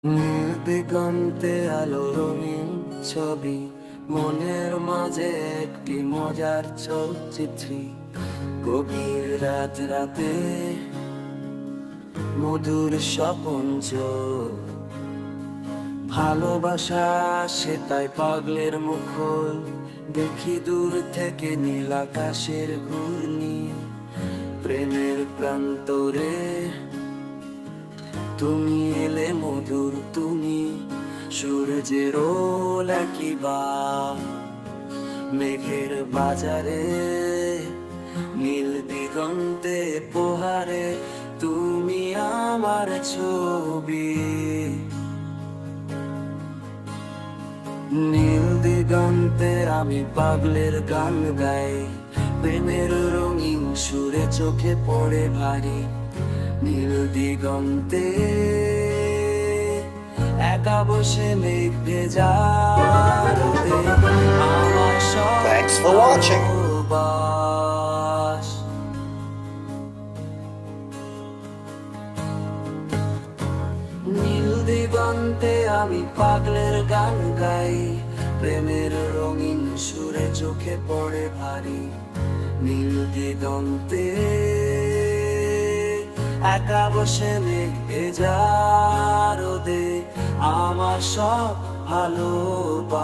নীল দিগন্তে আলো রঙিন ছবি, মনের মাঝে একটি মজার চলচ্চিত্রী। গভীর রাত রাতে মধুর স্বপন চোখ, ভালোবাসা সেটাই পাগলের মুখোশ। দেখি দূর থেকে নীল আকাশের ঘূর্ণি, প্রেমের প্রান্তরে তুমি এলে মধুর তুমি। সূর্যের একই বা মেঘের বাজারে, নীল দিগন্তে পোহারে তুমি আমার ছবি। নীল দিগন্তে আমি পাগলের গান গাই, প্রেমের রঙিন সুরে চোখে পড়ে ভারী। নীল দিগন্তে একা বসে মেঘ ভেজা রোদে আমার সব Thanks for watching. ভালোবাস। নীল দিগন্তে আমি পাগলের গান গাই, প্রেমের রঙিন সুরে চোখে পড়ে ভারী। নীল দিগন্তে একা বসে মেঘ ভেজা রোদে আমার সব ভালোবাস।